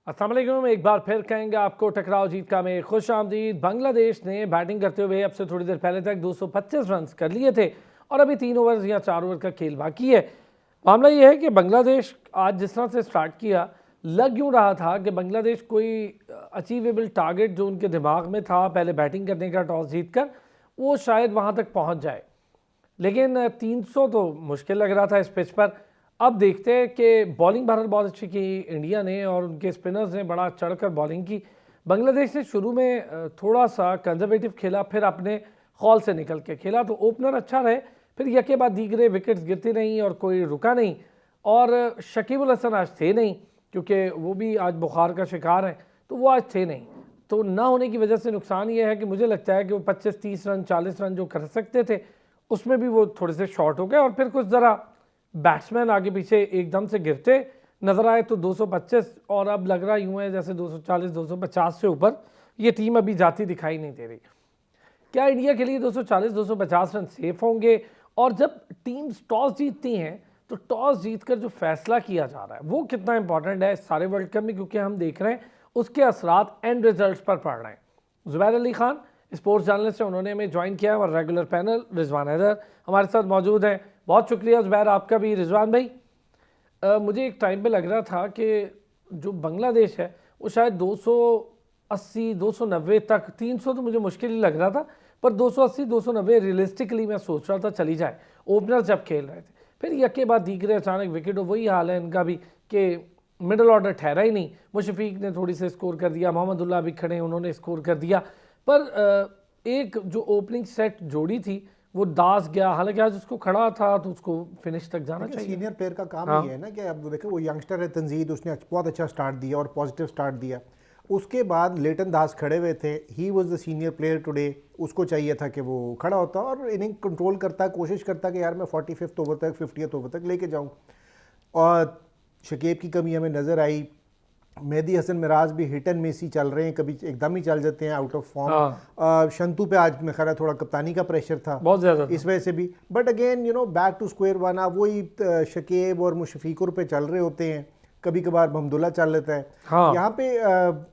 अस्सलाम वालेकुम। एक बार फिर कहेंगे आपको टकराव जीत का में खुश आमदीद। बांग्लादेश ने बैटिंग करते हुए अब से थोड़ी देर पहले तक 225 रन कर लिए थे और अभी 3 ओवर या 4 ओवर का खेल बाकी है। मामला ये है कि बांग्लादेश आज जिस तरह से स्टार्ट किया, लग यूँ रहा था कि बांग्लादेश कोई अचीवेबल टारगेट जो उनके दिमाग में था पहले बैटिंग करने का टॉस जीत कर, वो शायद वहाँ तक पहुँच जाए। लेकिन 300 तो मुश्किल लग रहा था इस पिच पर। अब देखते हैं कि बॉलिंग भारत बहुत अच्छी की इंडिया ने और उनके स्पिनर्स ने बड़ा चढ़कर बॉलिंग की। बांग्लादेश ने शुरू में थोड़ा सा कंजर्वेटिव खेला, फिर अपने खौल से निकल के खेला तो ओपनर अच्छा रहे, फिर यके बाद दीगरे विकेट्स गिरती रहीं और कोई रुका नहीं। और शकीब उल हसन आज थे नहीं क्योंकि वो भी आज बुखार का शिकार हैं, तो वो आज थे नहीं। तो ना होने की वजह से नुकसान ये है कि मुझे लगता है कि वो 25-30 रन 40 रन जो कर सकते थे उसमें भी वो थोड़े से शॉर्ट हो गए और फिर कुछ ज़रा बैट्समैन आगे पीछे एकदम से गिरते नजर आए तो 225 और अब लग रहा यूं है जैसे 240-250 से ऊपर ये टीम अभी जाती दिखाई नहीं दे रही। क्या इंडिया के लिए 240-250 रन सेफ होंगे? और जब टीम्स टॉस जीतती हैं तो टॉस जीतकर जो फैसला किया जा रहा है वो कितना इंपॉर्टेंट है सारे वर्ल्ड कप में, क्योंकि हम देख रहे हैं उसके असरात एंड रिजल्ट्स पर पड़ रहे हैं। जुबैर अली खान स्पोर्ट्स जर्नलिस्ट है, उन्होंने हमें ज्वाइन किया और रेगुलर पैनल रिजवान हैदर हमारे साथ मौजूद हैं। बहुत शुक्रिया जुबैर आपका भी। रिजवान भाई, मुझे एक टाइम पे लग रहा था कि जो बांग्लादेश है वो शायद 280-290 तक, 300 तो मुझे मुश्किल ही लग रहा था, पर 280-290 रियलिस्टिकली मैं सोच रहा था चली जाए ओपनर जब खेल रहे थे। फिर यके बाद दीगरे अचानक विकेट हो, वही हाल है इनका भी कि मिडल ऑर्डर ठहरा ही नहीं। मुशफीक ने थोड़ी से स्कोर कर दिया, मोहम्मदुल्लाह भी खड़े उन्होंने स्कोर कर दिया, पर एक जो ओपनिंग सेट जोड़ी थी वो दास गया। हालांकि आज उसको खड़ा था तो उसको फिनिश तक जाना चाहिए। सीनियर प्लेयर का काम हाँ। ही है ना कि अब देखो वो यंगस्टर है तंजीद, उसने बहुत अच्छा स्टार्ट दिया और पॉजिटिव स्टार्ट दिया। उसके बाद लेटन दास खड़े हुए थे, he was the senior player today. उसको चाहिए था कि वो खड़ा होता और इनिंग कंट्रोल करता, कोशिश करता कि यार मैं 45th ओवर तक 50th ओवर तक लेके जाऊँ। और शकीब की कमी हमें नज़र आई। मेहदी हसन मिराज भी हिट एंड मिस ही चल रहे हैं, कभी एकदम ही चल जाते हैं आउट ऑफ फॉर्म। शंतु पे आज मैं खैर थोड़ा कप्तानी का प्रेशर था बहुत ज़्यादा इस वजह से भी। But again back to square one, आप वही शकीब और मुशफीकुर पे चल रहे होते हैं, कभी कभार महमदुल्ला चल लेता है। हाँ। यहाँ पे अब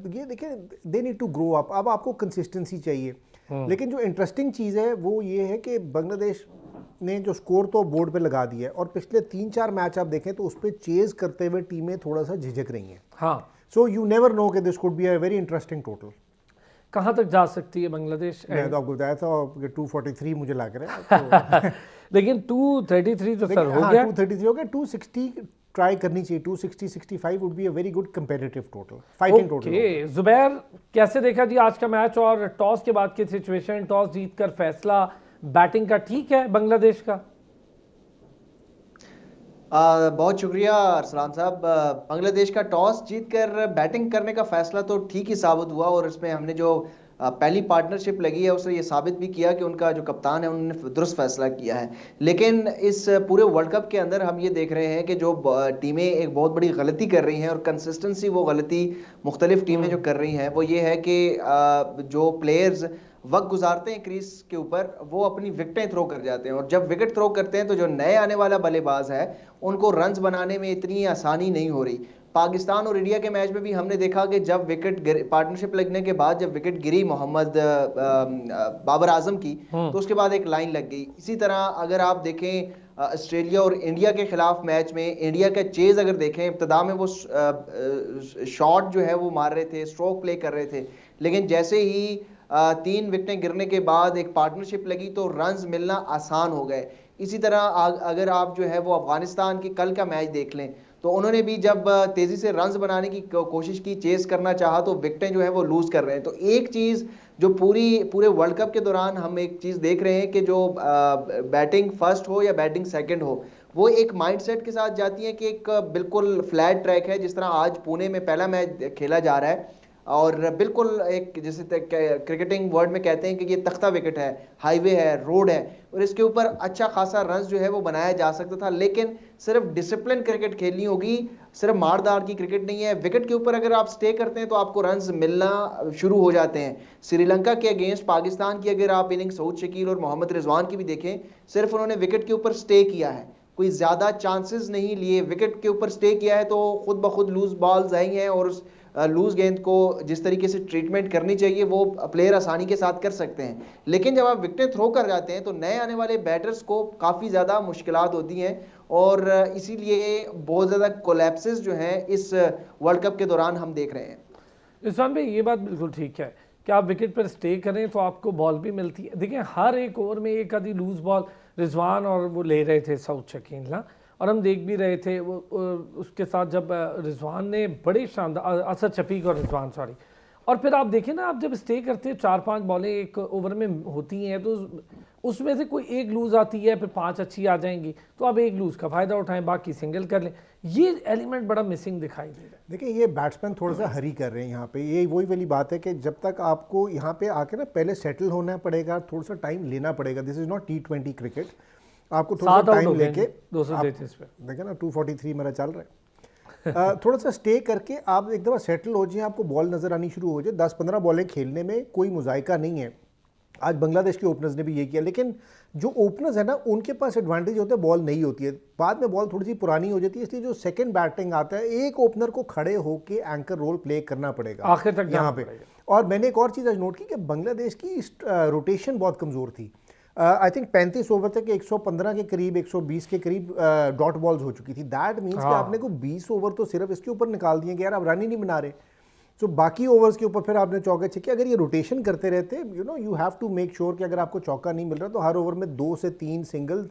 ये देखें, they need to grow up. अब आपको कंसिस्टेंसी चाहिए। लेकिन जो इंटरेस्टिंग चीज़ है वो ये है कि बांग्लादेश ने जो स्कोर तो बोर्ड पे लगा दिया है और पिछले 3-4 मैच आप देखें तो उस पर चेज करते हुए टीमें थोड़ा सा झिझक रही हैं। हाँ, सो यू नेवर नो कि this could be a very interesting total. कहाँ तक जा सकती है बांग्लादेश? मैं तो आपको बताया था 243 मुझे लग रहा है तो लेकिन 233 तो सर हो हाँ, गया। 233 हो गया। 260 ट्राई करनी चाहिए। 260-65 would be a very good competitive total, fighting total. Okay Zubair, कैसे देखा जी आज का मैच और टॉस के बाद की सिचुएशन? टॉस जीतकर फैसला बैटिंग का ठीक है बांग्लादेश का? बहुत शुक्रिया अरसलान साहब। बांग्लादेश का टॉस जीतकर बैटिंग करने का फैसला तो ठीक ही साबित हुआ और इसमें हमने जो पहली पार्टनरशिप लगी है उसने ये साबित भी किया कि उनका जो कप्तान है उन्होंने दुरुस्त फैसला किया है। लेकिन इस पूरे वर्ल्ड कप के अंदर हम ये देख रहे हैं कि जो टीमें एक बहुत बड़ी गलती कर रही हैं और कंसिस्टेंसी वो गलती मुख्तलिफ टीमें जो कर रही हैं वो ये है कि जो प्लेयर्स वक्त गुजारते हैं क्रीज के ऊपर वो अपनी विकेटें थ्रो कर जाते हैं और जब विकेट थ्रो करते हैं तो जो नए आने वाला बल्लेबाज है उनको रन्स बनाने में इतनी आसानी नहीं हो रही। पाकिस्तान और इंडिया के मैच में भी हमने देखा कि जब विकेट पार्टनरशिप लगने के बाद जब विकेट गिरी मोहम्मद बाबर आजम की तो उसके बाद एक लाइन लग गई। इसी तरह अगर आप देखें ऑस्ट्रेलिया और इंडिया के खिलाफ मैच में इंडिया का चेज अगर देखें, इब्तदा में वो शॉट जो है वो मार रहे थे, स्ट्रोक प्ले कर रहे थे, लेकिन जैसे ही 3 विकेटें गिरने के बाद एक पार्टनरशिप लगी तो रन्स मिलना आसान हो गए। इसी तरह अगर आप जो है वो अफगानिस्तान की कल का मैच देख लें तो उन्होंने भी जब तेजी से रन्स बनाने की कोशिश की, चेस करना चाहा तो विकेटें जो है वो लूज कर रहे हैं। तो एक चीज जो पूरे वर्ल्ड कप के दौरान हम एक चीज देख रहे हैं कि जो बैटिंग फर्स्ट हो या बैटिंग सेकंड हो वो एक माइंडसेट के साथ जाती है कि एक बिल्कुल फ्लैट ट्रैक है। जिस तरह आज पुणे में पहला मैच खेला जा रहा है और बिल्कुल एक जैसे क्रिकेटिंग वर्ड में कहते हैं कि ये तख्ता विकेट है, हाईवे है, रोड है और इसके ऊपर अच्छा खासा रन्स जो है वो बनाया जा सकता था। लेकिन सिर्फ डिसिप्लिन क्रिकेट खेलनी होगी, सिर्फ मारदार की क्रिकेट नहीं है। विकेट के ऊपर अगर आप स्टे करते हैं तो आपको रन्स मिलना शुरू हो जाते हैं। श्रीलंका के अगेंस्ट पाकिस्तान की अगर आप इनिंग सऊद शकील और मोहम्मद रिजवान की भी देखें, सिर्फ उन्होंने विकेट के ऊपर स्टे किया है कोई ज्यादा चांसेस नहीं लिए, विकेट के ऊपर स्टे किया है तो खुद ब खुद लूज बॉल्स आई हैं, और उस लूज गेंद को जिस तरीके से ट्रीटमेंट करनी चाहिए वो प्लेयर आसानी के साथ कर सकते हैं। लेकिन जब आप विकेट थ्रो कर जाते हैं तो नए आने वाले बैटर्स को काफी ज्यादा मुश्किलात होती हैं, और इसीलिए बहुत ज्यादा कोलैप्सेस जो हैं इस वर्ल्ड कप के दौरान हम देख रहे हैं। इरफान भाई ये बात बिल्कुल ठीक है कि आप विकेट पर स्टे करें तो आपको बॉल भी मिलती है। देखिए हर एक ओवर में एक आधी लूज बॉल रिजवान और वो ले रहे थे साउथ शकील ना, और हम देख भी रहे थे वो उसके साथ जब रिजवान ने बड़े शानदार, असद शफीक और रिजवान सॉरी, और फिर आप देखें ना, आप जब स्टे करते हैं 4-5 बॉलें एक ओवर में होती हैं तो उसमें से कोई एक लूज आती है, फिर 5 अच्छी आ जाएंगी, तो आप एक लूज का फ़ायदा उठाएं, बाकी सिंगल कर लें। ये एलिमेंट बड़ा मिसिंग दिखाई दे रहा है। देखिए ये बैट्समैन थोड़ा सा हरी कर रहे हैं यहाँ पे, ये वही वाली बात है कि जब तक आपको यहाँ पे आके ना पहले सेटल होना पड़ेगा, थोड़ा सा टाइम लेना पड़ेगा। This is not T20 cricket, आपको थोड़ा सा टाइम लेके 233 पे देखे ना 243 मेरा चल रहा है। थोड़ा सा स्टे करके आप एक दफ़ा सेटल हो जाए, आपको बॉल नज़र आनी शुरू हो जाए। 10-15 बॉलें खेलने में कोई मुजायका नहीं है। आज बांग्लादेश के ओपनर्स ने भी ये किया, लेकिन जो ओपनर्स है ना उनके पास एडवांटेज होता है, बॉल नहीं होती है, बाद में बॉल थोड़ी सी पुरानी हो जाती है, इसलिए जो सेकंड बैटिंग आता है एक ओपनर को खड़े होके एंकर रोल प्ले करना पड़ेगा आखिर तक यहाँ पे। और मैंने एक और चीज़ आज नोट की कि बांग्लादेश की रोटेशन बहुत कमज़ोर थी। आई थिंक 35 ओवर तक 115 के करीब 120 के करीब डॉट बॉल्स हो चुकी थी। दैट मीन्स कि आपने को 20 ओवर तो सिर्फ इसके ऊपर निकाल दिए कि यार अब रन ही नहीं बना रहे, तो बाकी ओवर्स के ऊपर फिर आपने चौके छक्के, अगर ये रोटेशन करते रहते you have to make sure कि अगर आपको चौका नहीं मिल रहा तो हर ओवर में 2 से 3 सिंगल,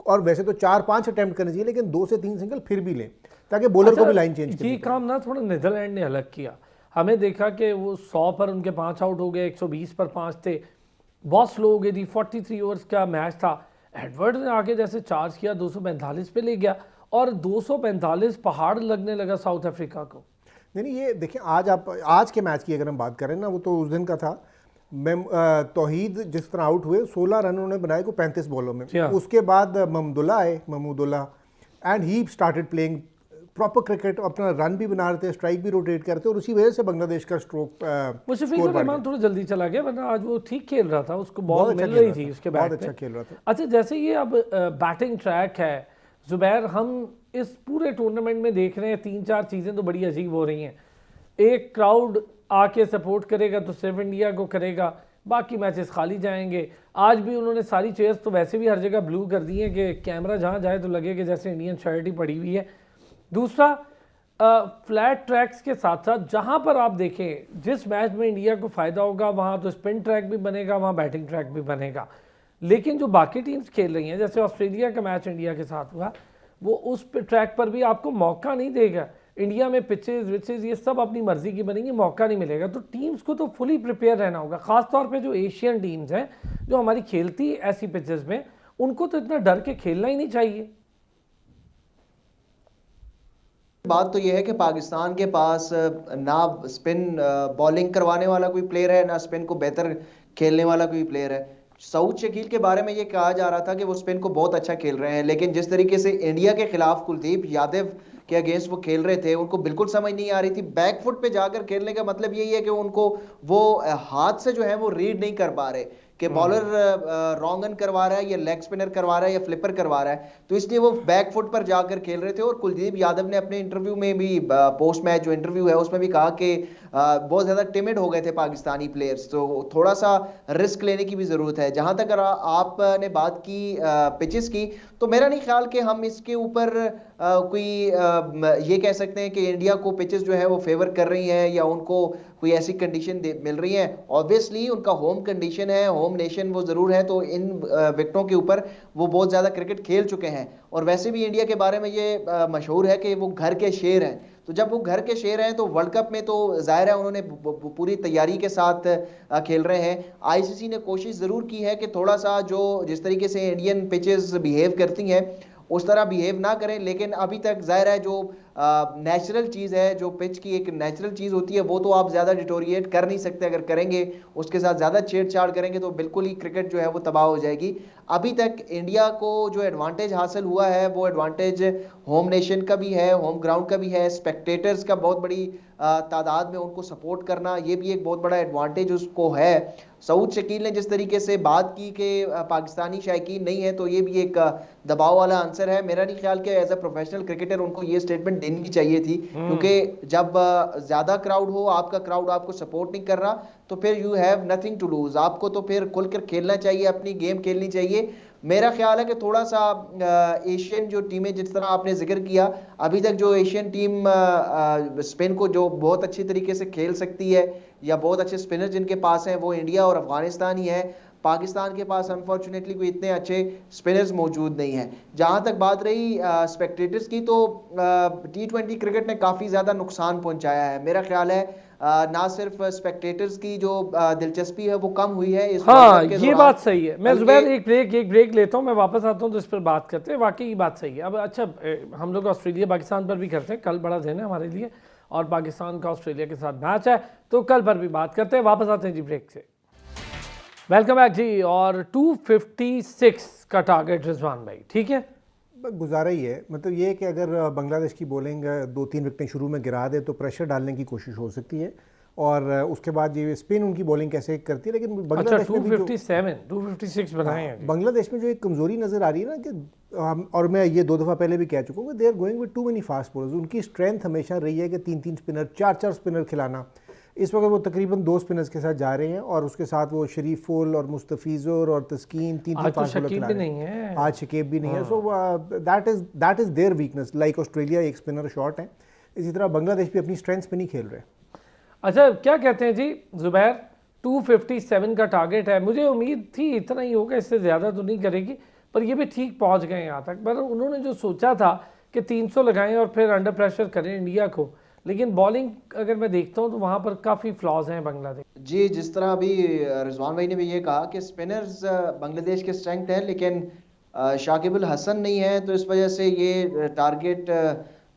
और वैसे तो 4-5 अटेम्प्ट करने चाहिए, लेकिन 2 से 3 सिंगल फिर भी लें ताकि बॉलर को भी लाइन चेंज करनी। ये काम ना थोड़ा नीदरलैंड ने अलग किया। हमें देखा कि वो 100 पर उनके 5 आउट हो गए, 120 पर 5 थे, बहुत स्लो हो गई थी। 43 ओवर्स का मैच था, एडवर्ड ने आगे जैसे चार्ज किया 245 पे ले गया, और 245 पहाड़ लगने लगा साउथ अफ्रीका को। नहीं ये देखिए आज के मैच की अगर हम बात करें ना, वो तो उस दिन का था। तौहीद जिस तरह आउट हुए, 16 रन उन्होंने बनाए को 35 बॉलों में। उसके बाद Mahmudullah and he started playing proper cricket, अपना रन भी बना रहे थे, स्ट्राइक भी रोटेट करते, और उसी वजह से बांग्लादेश का मुशफिकुर रहमान थोड़ा जल्दी चला गया, वरना आज वो ठीक खेल रहा था, उसको बॉल मिल रही थी उसके बैट बहुत अच्छा खेल रहा था। अच्छा, जैसे ये अब बैटिंग ट्रैक है जुबैर, हम इस पूरे टूर्नामेंट में देख रहे हैं 3-4 चीज़ें तो बड़ी अजीब हो रही हैं। एक क्राउड आके सपोर्ट करेगा तो सिर्फ इंडिया को करेगा, बाकी मैचेस खाली जाएंगे। आज भी उन्होंने सारी चेयर्स तो वैसे भी हर जगह ब्लू कर दी हैं कि कैमरा जहाँ जाए तो लगे कि जैसे इंडियन शर्ट ही पड़ी हुई है। दूसरा, फ्लैट ट्रैक्स के साथ साथ जहाँ पर आप देखें जिस मैच में इंडिया को फ़ायदा होगा वहाँ तो स्पिन ट्रैक भी बनेगा, वहाँ बैटिंग ट्रैक भी बनेगा। लेकिन जो बाकी टीम्स खेल रही हैं, जैसे ऑस्ट्रेलिया का मैच इंडिया के साथ हुआ, वो उस ट्रैक पर भी आपको मौका नहीं देगा। इंडिया में पिचेस विचेस ये सब अपनी मर्जी की बनेंगी, मौका नहीं मिलेगा। तो टीम्स को तो फुली प्रिपेयर रहना होगा, ख़ासतौर पे जो एशियन टीम्स हैं जो हमारी खेलती ऐसी पिचेस में, उनको तो इतना डर के खेलना ही नहीं चाहिए। बात तो यह है कि पाकिस्तान के पास ना स्पिन बॉलिंग करवाने वाला कोई प्लेयर है, ना स्पिन को बेहतर खेलने वाला कोई प्लेयर है। सऊद शकील के बारे में ये कहा जा रहा था कि वो स्पिन को बहुत अच्छा खेल रहे हैं, लेकिन जिस तरीके से इंडिया के खिलाफ कुलदीप यादव के अगेंस्ट वो खेल रहे थे, उनको बिल्कुल समझ नहीं आ रही थी। बैक फुट पे जाकर खेलने का मतलब यही है कि उनको वो हाथ से जो है वो रीड नहीं कर पा रहे कि बॉलर रॉन्ग अन करवा रहा है या लेग स्पिनर करवा रहा है या फ्लिपर करवा रहा है, तो इसलिए वो बैक फुट पर जाकर खेल रहे थे। और कुलदीप यादव ने अपने इंटरव्यू में भी, पोस्ट मैच जो इंटरव्यू है उसमें भी कहा कि बहुत ज्यादा टिमिड हो गए थे पाकिस्तानी प्लेयर्स, तो थोड़ा सा रिस्क लेने की भी जरूरत है। जहां तक आपने बात की पिचेस की, तो मेरा नहीं ख्याल कि हम इसके ऊपर कोई ये कह सकते हैं कि इंडिया को पिचेस जो है वो फेवर कर रही हैं या उनको कोई ऐसी कंडीशन मिल रही है। ऑब्वियसली उनका होम कंडीशन है, होम नेशन वो जरूर है, तो इन विकेटों के ऊपर वो बहुत ज्यादा क्रिकेट खेल चुके हैं। और वैसे भी इंडिया के बारे में ये मशहूर है कि वो घर के शेर हैं, तो जब वो घर के शेर हैं तो वर्ल्ड कप में तो जाहिर है उन्होंने पूरी तैयारी के साथ खेल रहे हैं। आईसीसी ने कोशिश जरूर की है कि थोड़ा सा जो जिस तरीके से इंडियन पिचेस बिहेव करती हैं उस तरह बिहेव ना करें, लेकिन अभी तक जाहिर है जो नेचुरल चीज़ है, जो पिच की एक नेचुरल चीज़ होती है, वो तो आप ज़्यादा डिटोरिएट कर नहीं सकते। अगर करेंगे, उसके साथ ज़्यादा छेड़छाड़ करेंगे तो बिल्कुल ही क्रिकेट जो है वो तबाह हो जाएगी। अभी तक इंडिया को जो एडवांटेज हासिल हुआ है वो एडवांटेज होम नेशन का भी है, होम ग्राउंड का भी है, स्पेक्टेटर्स का बहुत बड़ी तादाद में उनको सपोर्ट करना, ये भी एक बहुत बड़ा एडवांटेज उसको है। सऊद शकील ने जिस तरीके से बात की कि पाकिस्तानी शायकीन नहीं है, तो ये भी एक दबाव वाला आंसर है। मेरा नहीं ख्याल कि एज अ प्रोफेशनल क्रिकेटर उनको ये स्टेटमेंट देनी चाहिए थी, क्योंकि जब ज्यादा क्राउड हो, आपका क्राउड आपको सपोर्ट नहीं कर रहा, तो फिर you have nothing to lose. आपको तो फिर खुलकर खेलना चाहिए, अपनी गेम खेलनी चाहिए। मेरा ख्याल है कि थोड़ा सा एशियन जो टीमें, जिस तरह आपने जिक्र किया, अभी तक जो एशियन टीम स्पिन को जो बहुत अच्छी तरीके से खेल सकती है या बहुत अच्छे स्पिनर जिनके पास हैं, वो इंडिया और अफगानिस्तान ही है। पाकिस्तान के पास अनफॉर्चुनेटली कोई इतने अच्छे स्पिनर्स मौजूद नहीं है। जहां तक बात रही स्पेक्टेटर्स की, तो T20 क्रिकेट ने काफी ज्यादा नुकसान पहुंचाया है। मेरा ख्याल है ना सिर्फ स्पेक्टेटर्स की जो दिलचस्पी है वो कम हुई है इस हाँ, वर्ल्ड कप के ये दौरान। बात सही है। मैं जुबैर एक ब्रेक लेता हूँ, मैं वापस आता हूँ तो इस पर बात करते हैं। वाकई ये बात सही है। अब अच्छा, हम लोग ऑस्ट्रेलिया पाकिस्तान पर भी करते हैं, कल बड़ा दिन है हमारे लिए और पाकिस्तान का ऑस्ट्रेलिया के साथ मैच है, तो कल पर भी बात करते हैं। वापस आते हैं जी ब्रेक से। वेलकम बैक जी। और 256 का टारगेट रिजवान भाई, ठीक है, गुजारा ही है। मतलब ये है कि अगर बांग्लादेश की बॉलिंग 2-3 विकेटें शुरू में गिरा दे तो प्रेशर डालने की कोशिश हो सकती है, और उसके बाद ये स्पिन उनकी बॉलिंग कैसे करती है। लेकिन अच्छा बांग्लादेश में भी 256 बनाए हैं। बांग्लादेश में जो एक कमज़ोरी नज़र आ रही है ना कि और मैं ये 2 दफ़ा पहले भी कह चुका हूँ कि they are going with too many fast bowlers. उनकी स्ट्रेंथ हमेशा रही है कि 3-3 स्पिनर, 4-4 स्पिनर खिलाना। इस वक्त वो तकरीबन 2 स्पिनर्स के साथ जा रहे हैं, और उसके साथ वो शरीफुल और मुस्तफिजुर और तस्कीन 3-3 फास्ट बॉलर खिला रहे हैं। आज शकीब भी नहीं है। So that is their weakness. Like Australia एक स्पिनर शॉर्ट है, इसी तरह बांग्लादेश भी अपनी स्ट्रेंथ पे नहीं खेल रहे। अच्छा, क्या कहते हैं जी जुबैर, 257 का टारगेट है। मुझे उम्मीद थी इतना ही होगा, इससे ज़्यादा तो नहीं करेगी, पर ये भी ठीक पहुंच गए यहाँ तक। पर उन्होंने जो सोचा था कि 300 लगाएं और फिर अंडर प्रेशर करें इंडिया को, लेकिन बॉलिंग अगर मैं देखता हूँ तो वहाँ पर काफ़ी फ्लॉज हैं बांग्लादेश। जी, जिस तरह अभी रिजवान भाई ने भी ये कहा कि स्पिनर्स बांग्लादेश के स्ट्रेंथ है, लेकिन शाकिब अल हसन नहीं है, तो इस वजह से ये टारगेट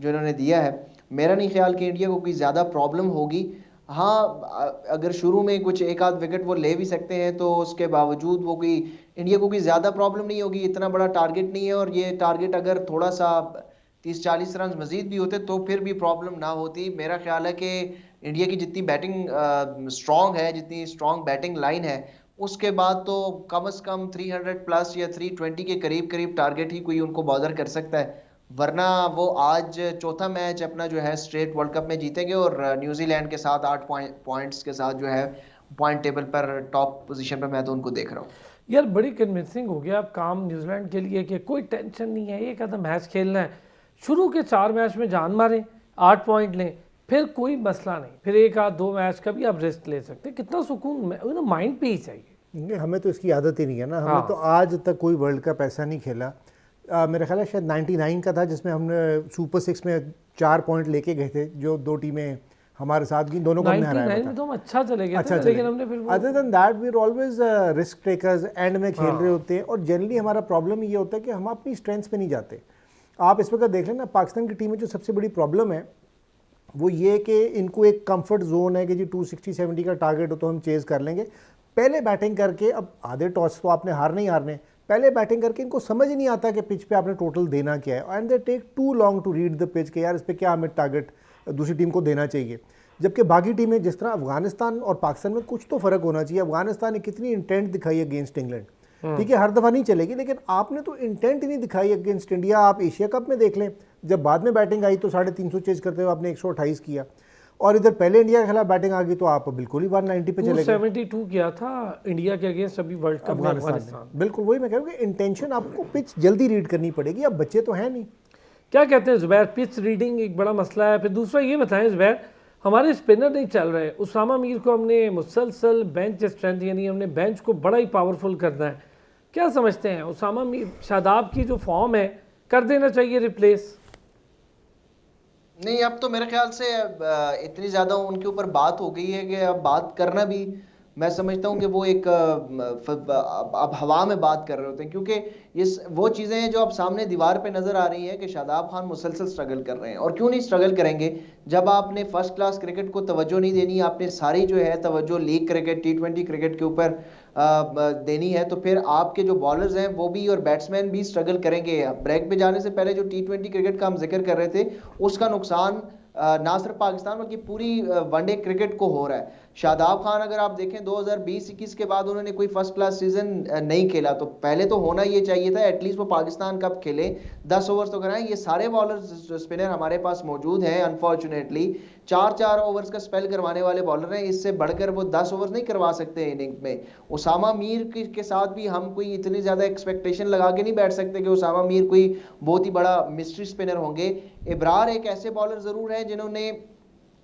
जो इन्होंने दिया है, मेरा नहीं ख्याल कि इंडिया को कोई ज़्यादा प्रॉब्लम होगी। हाँ, अगर शुरू में कुछ एक आध विकेट वो ले भी सकते हैं, तो उसके बावजूद वो कोई इंडिया को कोई ज़्यादा प्रॉब्लम नहीं होगी। इतना बड़ा टारगेट नहीं है, और ये टारगेट अगर थोड़ा सा 30-40 रन मजीद भी होते तो फिर भी प्रॉब्लम ना होती। मेरा ख्याल है कि इंडिया की जितनी बैटिंग स्ट्रॉन्ग है, जितनी स्ट्रॉन्ग बैटिंग लाइन है, उसके बाद तो कम से कम 300 प्लस या 320 के करीब करीब टारगेट ही कोई उनको बॉदर कर सकता है। वरना वो आज चौथा मैच अपना जो है स्ट्रेट वर्ल्ड कप में जीतेंगे, और न्यूजीलैंड के साथ 8 पॉइंट्स के साथ जो है पॉइंट टेबल पर टॉप पोजीशन पर मैं तो उनको देख रहा हूँ। यार बड़ी कन्विंसिंग हो गया अब काम न्यूजीलैंड के लिए कि कोई टेंशन नहीं है, एक आधा मैच खेलना है, शुरू के 4 मैच में जान मारें, 8 पॉइंट लें, फिर कोई मसला नहीं, फिर 1-2 मैच का भी आप रिस्क ले सकते हैं। कितना सुकून, माइंड पीस चाहिए। नहीं, हमें तो इसकी आदत ही नहीं है ना। हमने तो आज तक कोई वर्ल्ड कप ऐसा नहीं खेला। मेरा ख्याल है शायद 99 का था, जिसमें हमने सुपर 6 में 4 पॉइंट लेके गए थे, जो 2 टीमें हमारे साथ गई, दोनों को हमने हराया था। तो हम अच्छा चले गए अच्छा थे, लेकिन हमने फिर other than that we are always risk takers, end में खेल रहे होते हैं। और जनरली हमारा प्रॉब्लम ये होता है कि हम अपनी स्ट्रेंथ्स पे नहीं जाते। आप इस वक्त देख लें ना, पाकिस्तान की टीम में जो सबसे बड़ी प्रॉब्लम है वो ये कि इनको एक कंफर्ट जोन है कि जी 260-70 का टारगेट हो तो हम चेज़ कर लेंगे। पहले बैटिंग करके, अब आधे टॉस तो आपने हारने ही हारने, पहले बैटिंग करके इनको समझ ही नहीं आता कि पिच पे आपने टोटल देना क्या है, and they take too long to read the pitch कि यार इस पर क्या हमें टारगेट दूसरी टीम को देना चाहिए। जबकि बाकी टीमें, जिस तरह अफगानिस्तान और पाकिस्तान में कुछ तो फ़र्क होना चाहिए। अफगानिस्तान ने कितनी इंटेंट दिखाई अगेंस्ट इंग्लैंड, ठीक है, हर दफ़ा नहीं चलेगी, लेकिन आपने तो इंटेंट ही नहीं दिखाई अगेंस्ट इंडिया। आप एशिया कप में देख लें, जब बाद में बैटिंग आई तो 350 चेज करते हुए आपने 128 किया, और इधर पहले इंडिया के खिलाफ बैटिंग आ गई तो आप बिल्कुल ही 190 पे चले गए। 272 किया था इंडिया के अगेंस्ट अभी वर्ल्ड कप में अफगानिस्तान। बिल्कुल वही मैं कह रहा हूँ कि इंटेंशन आपको पिच जल्दी रीड करनी पड़ेगी। अब बच्चे तो हैं नहीं। क्या कहते हैं जुबैर, पिच रीडिंग एक बड़ा मसला है। फिर दूसरा ये बताएं जुबैर, हमारे स्पिनर नहीं चल रहे। उसामा मीर को हमने मुसलसल बेंच स्ट्रेंथ, यानी हमने बेंच को बड़ा ही पावरफुल करना है। क्या समझते हैं, उसामा मीर, शादाब की जो फॉर्म है, कर देना चाहिए रिप्लेस? नहीं, अब तो मेरे ख्याल से इतनी ज़्यादा उनके ऊपर बात हो गई है कि अब बात करना भी मैं समझता हूं कि वो एक अब हवा में बात कर रहे होते हैं, क्योंकि ये वो चीजें हैं जो अब सामने दीवार पे नजर आ रही हैं कि शादाब खान मुसलसल स्ट्रगल कर रहे हैं। और क्यों नहीं स्ट्रगल करेंगे जब आपने फर्स्ट क्लास क्रिकेट को तवज्जो नहीं देनी, आपने सारी जो है तवज्जो लीग क्रिकेट, T20 क्रिकेट के ऊपर देनी है, तो फिर आपके जो बॉलर्स हैं वो भी और बैट्समैन भी स्ट्रगल करेंगे। ब्रेक पे जाने से पहले जो T20 क्रिकेट का हम जिक्र कर रहे थे, उसका नुकसान ना सिर्फ पाकिस्तान बल्कि पूरी वनडे क्रिकेट को हो रहा है। शादाब खान अगर आप देखें 2020-21 के बाद उन्होंने कोई फर्स्ट क्लास सीजन नहीं खेला, तो पहले तो होना ये चाहिए था एटलीस्ट वो पाकिस्तान कप खेले, 10 ओवर्स तो कराएं। ये सारे बॉलर स्पिनर हमारे पास मौजूद हैं, अनफॉर्चुनेटली 4-4 ओवर्स का स्पेल करवाने वाले बॉलर हैं, इससे बढ़कर वो 10 ओवर्स नहीं करवा सकते इनिंग में। उसामा मीर के साथ भी हम कोई इतनी ज्यादा एक्सपेक्टेशन लगा के नहीं बैठ सकते कि उसामा मीर कोई बहुत ही बड़ा मिस्ट्री स्पिनर होंगे। इब्रार एक ऐसे बॉलर जरूर हैं जिन्होंने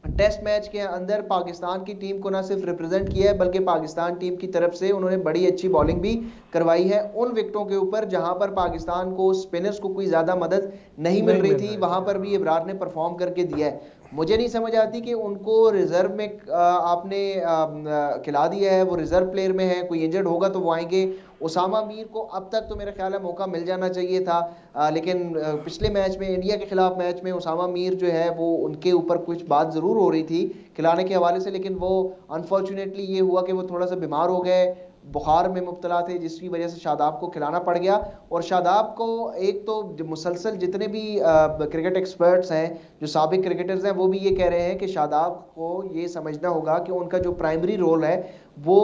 टेस्ट मैच के अंदर पाकिस्तान की टीम को ना सिर्फ रिप्रेजेंट किया है बल्कि पाकिस्तान टीम की तरफ से उन्होंने बड़ी अच्छी बॉलिंग भी करवाई है उन विकेटों के ऊपर जहां पर पाकिस्तान को स्पिनर्स को कोई ज्यादा मदद नहीं मिल रही थी, वहां पर भी इब्रार ने परफॉर्म करके दिया है। मुझे नहीं समझ आती कि उनको रिजर्व में आपने खिला दिया है, वो रिजर्व प्लेयर में है, कोई इंजर्ड होगा तो वो आएंगे। उसामा मीर को अब तक तो मेरा ख्याल है मौका मिल जाना चाहिए था, लेकिन पिछले मैच में, इंडिया के खिलाफ मैच में, उसामा मीर जो है वो उनके ऊपर कुछ बात जरूर हो रही थी खिलाने के हवाले से, लेकिन वो अनफॉर्चुनेटली ये हुआ कि वो थोड़ा सा बीमार हो गए, बुखार में मुब्तला थे, जिसकी वजह से शादाब को खिलाना पड़ गया। और शादाब को एक तो मुसलसल जितने भी क्रिकेट एक्सपर्ट्स हैं, जो साबिक क्रिकेटर्स हैं, वो भी ये कह रहे हैं कि शादाब को ये समझना होगा कि उनका जो प्राइमरी रोल है वो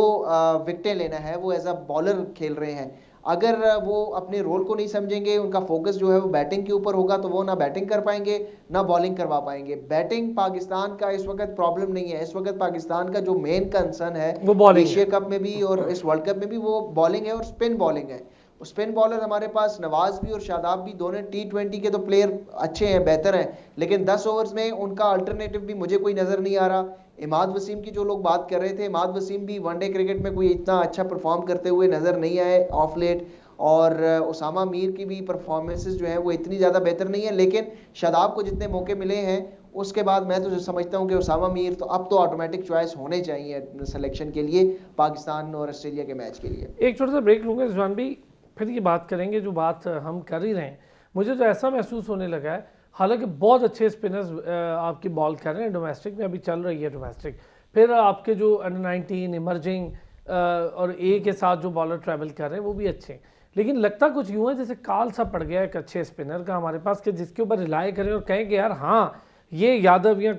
विकेटें लेना है, वो एज अ बॉलर खेल रहे हैं। अगर वो अपने रोल को नहीं समझेंगे, उनका फोकस जो है वो बैटिंग के ऊपर होगा, तो वो ना बैटिंग कर पाएंगे ना बॉलिंग करवा पाएंगे। बैटिंग पाकिस्तान का इस वक्त प्रॉब्लम नहीं है, इस वक्त पाकिस्तान का जो मेन कंसर्न है वो एशिया कप में भी और इस वर्ल्ड कप में भी वो बॉलिंग है और स्पिन बॉलिंग है। स्पिन बॉलर हमारे पास नवाज भी और शादाब भी दोनों T20 के तो प्लेयर अच्छे हैं, बेहतर हैं, लेकिन 10 ओवर्स में उनका अल्टरनेटिव भी मुझे कोई नजर नहीं आ रहा। इमाद वसीम की जो लोग बात कर रहे थे, इमाद वसीम भी वनडे क्रिकेट में कोई इतना अच्छा परफॉर्म करते हुए नजर नहीं आए ऑफ लेट, और उसामा मीर की भी परफॉर्मेंसेस जो है वो इतनी ज़्यादा बेहतर नहीं है, लेकिन शादाब को जितने मौके मिले हैं उसके बाद मैं तो समझता हूं कि उसामा मीर तो अब तो ऑटोमेटिक चॉइस होने चाहिए सिलेक्शन के लिए पाकिस्तान और ऑस्ट्रेलिया के मैच के लिए। एक छोटा सा ब्रेक लूँगा रिजवान भाई, फिर ये बात करेंगे जो बात हम कर ही रहे हैं। मुझे तो ऐसा महसूस होने लगा है, हालांकि बहुत अच्छे स्पिनर्स आपकी बॉल कर रहे हैं, डोमेस्टिक में अभी चल रही है डोमेस्टिक, फिर आपके जो अंडर-19 इमर्जिंग और ए के साथ जो बॉलर ट्रैवल कर रहे हैं वो भी अच्छे हैं, लेकिन लगता कुछ यूँ है जैसे काल सा पड़ गया एक अच्छे स्पिनर का हमारे पास कि जिसके ऊपर रिलाय करें और कहें कि यार हाँ ये यादव या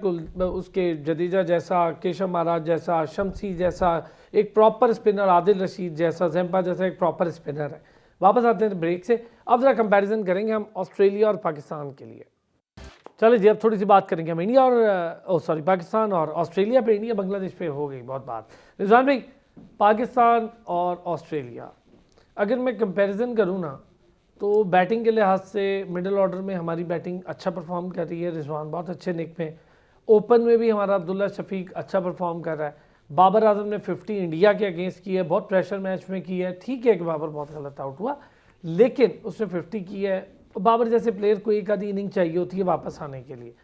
उसके जडेजा जैसा, केशव महाराज जैसा, शमसी जैसा एक प्रॉपर स्पिनर, आदिल रशीद जैसा, जैम्पा जैसा एक प्रॉपर स्पिनर है। वापस आते हैं ब्रेक से, अब जरा कंपैरिजन करेंगे हम ऑस्ट्रेलिया और पाकिस्तान के लिए। चलिए जी, अब थोड़ी सी बात करेंगे हम इंडिया और पाकिस्तान और ऑस्ट्रेलिया पे। इंडिया बांग्लादेश पे हो गई बहुत बात। रिजवान भाई, पाकिस्तान और ऑस्ट्रेलिया अगर मैं कंपैरिजन करूँ ना, तो बैटिंग के लिहाज से मिडिल ऑर्डर में हमारी बैटिंग अच्छा परफॉर्म कर रही है, रिजवान बहुत अच्छे निक में, ओपन में भी हमारा अब्दुल्ला शफीक अच्छा परफॉर्म कर रहा है, बाबर आजम ने 50 इंडिया के अगेंस्ट की है, बहुत प्रेशर मैच में की है। ठीक है कि बाबर बहुत गलत आउट हुआ, लेकिन उसने 50 की है। बाबर जैसे प्लेयर को एक आधी इनिंग चाहिए होती है वापस आने के लिए।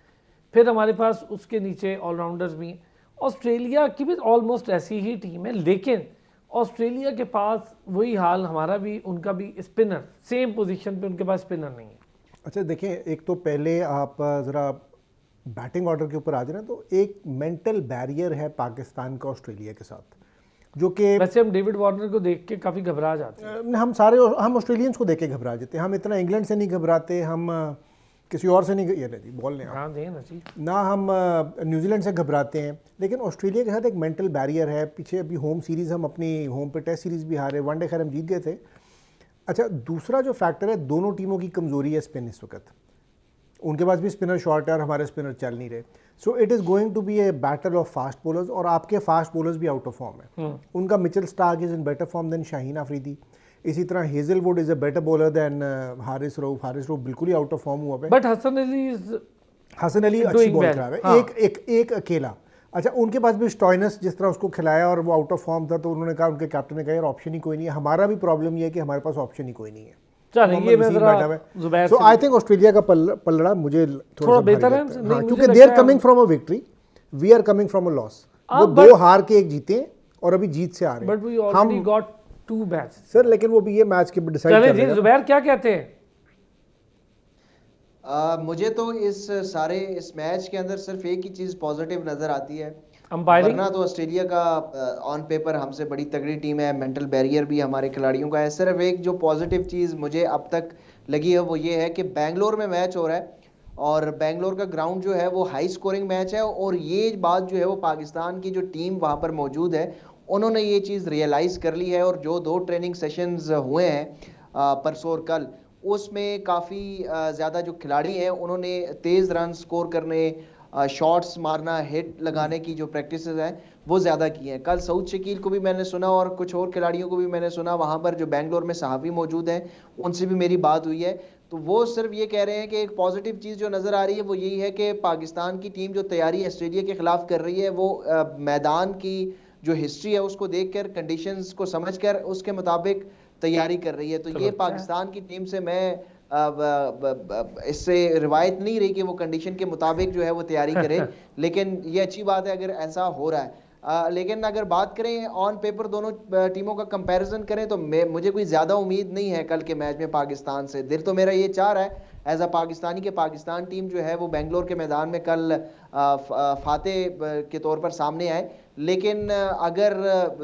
फिर हमारे पास उसके नीचे ऑलराउंडर्स भी हैं। ऑस्ट्रेलिया की भी ऑलमोस्ट ऐसी ही टीम है, लेकिन ऑस्ट्रेलिया के पास वही हाल हमारा भी, उनका भी स्पिनर सेम पोजीशन पे उनके पास स्पिनर नहीं है। अच्छा देखिए, एक तो पहले आप ज़रा बैटिंग ऑर्डर के ऊपर आ जाए ना, तो एक मेंटल बैरियर है पाकिस्तान का ऑस्ट्रेलिया के साथ, जो कि वैसे हम डेविड वार्नर को देख के काफ़ी घबरा जाते हैं। हम ऑस्ट्रेलियंस को देख के घबरा जाते हैं। हम इतना इंग्लैंड से नहीं घबराते, हम किसी और से नहीं, ये नहीं बोल रहे हाँ देना चाहिए ना, हम न्यूजीलैंड से घबराते हैं। लेकिन ऑस्ट्रेलिया के साथ एक मेंटल बैरियर है। पीछे अभी होम सीरीज़ हम अपनी होम पे टेस्ट सीरीज़ भी हारे, वनडे खैर हम जीत गए थे। अच्छा, दूसरा जो फैक्टर है, दोनों टीमों की कमज़ोरी है स्पिन इस वक्त। उनके पास भी स्पिनर शॉर्ट है और हमारे स्पिनर चल नहीं रहे। So it is going to be a battle of fast bowlers, और आपके फास्ट बॉलर्स भी आउट ऑफ फॉर्म है। उनका Mitchell Starc is in better form than Shaheen Afridi. इसी तरह Hazlewood is a better bowler than Haris Rauf. Haris Rauf बिल्कुल ही आउट ऑफ फॉर्म हुआ है, बट हसन अली अच्छी बॉल खिला है। हाँ। एक अकेला। अच्छा, उनके पास भी स्टॉइनस जिस तरह उसको खिलाया और वो आउट ऑफ फॉर्म था, तो उन्होंने कहा, उनके कैप्टन ने कहा यार ऑप्शन ही कोई नहीं है। हमारा भी प्रॉब्लम ये है कि हमारे पास ऑप्शन ही कोई नहीं है। सो आई थिंक ऑस्ट्रेलिया का पलड़ा मुझे थोड़ा बेहतर है, क्योंकि they are coming from a victory, we are coming from a loss. वो 2 हार के 1 जीते, और अभी जीत से आ रहे बट वी हैं ऑलरेडी गॉट 2 मैच सर, लेकिन वो भी ये मैच के डिसाइड चले कर जी। लेगा। जुबैर क्या कहते हैं? मुझे तो इस मैच के अंदर सिर्फ एक ही चीज पॉजिटिव नजर आती है, अंपायरिंग। वरना तो ऑस्ट्रेलिया का ऑन पेपर हमसे बड़ी तगड़ी टीम है, मेंटल बैरियर भी हमारे खिलाड़ियों का है। सिर्फ एक जो पॉजिटिव चीज मुझे अब तक लगी है वो ये है कि बेंगलोर में मैच हो रहा है और बेंगलोर का ग्राउंड जो है वो हाई स्कोरिंग मैच है, और ये बात जो है वो पाकिस्तान की जो टीम वहां पर मौजूद है उन्होंने ये चीज रियलाइज कर ली है। और जो 2 ट्रेनिंग सेशंस हुए हैं परसों और कल, उसमें काफ़ी ज़्यादा जो खिलाड़ी हैं उन्होंने तेज़ रन स्कोर करने, शॉट्स मारना, हिट लगाने की जो प्रैक्टिसेस हैं वो ज़्यादा की हैं। कल सऊद शकील को भी मैंने सुना और कुछ और खिलाड़ियों को भी मैंने सुना, वहाँ पर जो बेंगलोर में सहाफ़ी मौजूद हैं उनसे भी मेरी बात हुई है, तो वो सिर्फ ये कह रहे हैं कि एक पॉजिटिव चीज़ जो नज़र आ रही है वो यही है कि पाकिस्तान की टीम जो तैयारी ऑस्ट्रेलिया के खिलाफ कर रही है वो मैदान की जो हिस्ट्री है उसको देखकर, कंडीशंस को समझकर उसके मुताबिक तैयारी कर रही है। तो ये पाकिस्तान की टीम से मैं इससे रिवायत नहीं रही कि वो कंडीशन के मुताबिक जो है वो तैयारी करे, लेकिन ये अच्छी बात है अगर ऐसा हो रहा है। लेकिन अगर बात करें ऑन पेपर दोनों टीमों का कंपैरिजन करें तो मुझे कोई ज़्यादा उम्मीद नहीं है कल के मैच में पाकिस्तान से। दिल तो मेरा ये चाह रहा है एज अ पाकिस्तानी के पाकिस्तान टीम जो है वो बेंगलोर के मैदान में कल फातेह के तौर पर सामने आए, लेकिन अगर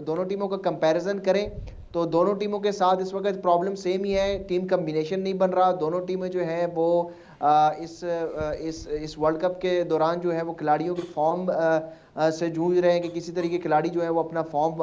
दोनों टीमों का कंपैरिजन करें तो दोनों टीमों के साथ इस वक्त प्रॉब्लम सेम ही है, टीम कम्बिनेशन नहीं बन रहा। दोनों टीमें जो हैं वो इस वर्ल्ड कप के दौरान जो है वो खिलाड़ियों के फॉर्म से जूझ रहे हैं कि किसी तरीके खिलाड़ी जो है वो अपना फॉर्म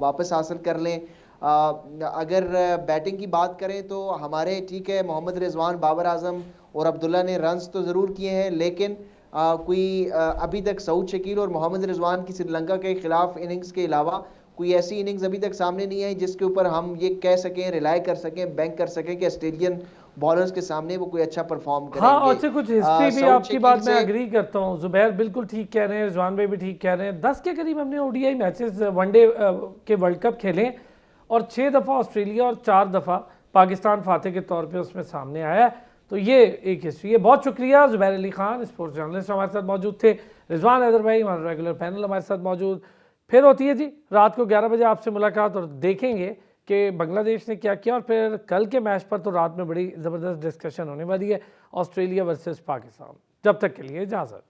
वापस हासिल कर लें। अगर बैटिंग की बात करें तो हमारे ठीक है मोहम्मद रिजवान, बाबर आजम और अब्दुल्ला ने रन्स तो ज़रूर किए हैं, लेकिन अभी तक सऊद शकील और मोहम्मद रिजवान की श्रीलंका के खिलाफ इनिंग्स के अलावा कोई ऐसी इनिंग्स अभी तक सामने नहीं आई जिसके ऊपर हम ये कह सकें, रिलाई कर सकें, बैंक कर सकें कि ऑस्ट्रेलियन बॉलर्स के सामने वो कोई अच्छा परफॉर्म करेंगे। हाँ, और से कुछ हिस्ट्री भी आपकी बात मैं से अग्री करता हूँ। जुबैर बिल्कुल ठीक कह रहे हैं, रिजवान भाई भी ठीक कह रहे हैं। 10 के करीब हमने ओडीआई मैचेस वनडे के वर्ल्ड कप खेले और 6 दफ़ा ऑस्ट्रेलिया और 4 दफ़ा पाकिस्तान फातेह के तौर पे उसमें सामने आया है। तो ये एक हिस्ट्री है। बहुत शुक्रिया जुबैर अली खान, स्पोर्ट्स जर्नलिस्ट हमारे साथ मौजूद थे। रिजवान हैदर भाई हमारा रेगुलर पैनल हमारे साथ मौजूद। फिर होती है जी रात को 11 बजे आपसे मुलाकात और देखेंगे कि बांग्लादेश ने क्या किया, और फिर कल के मैच पर तो रात में बड़ी ज़बरदस्त डिस्कशन होने वाली है, ऑस्ट्रेलिया वर्सेस पाकिस्तान। जब तक के लिए इजाज़त।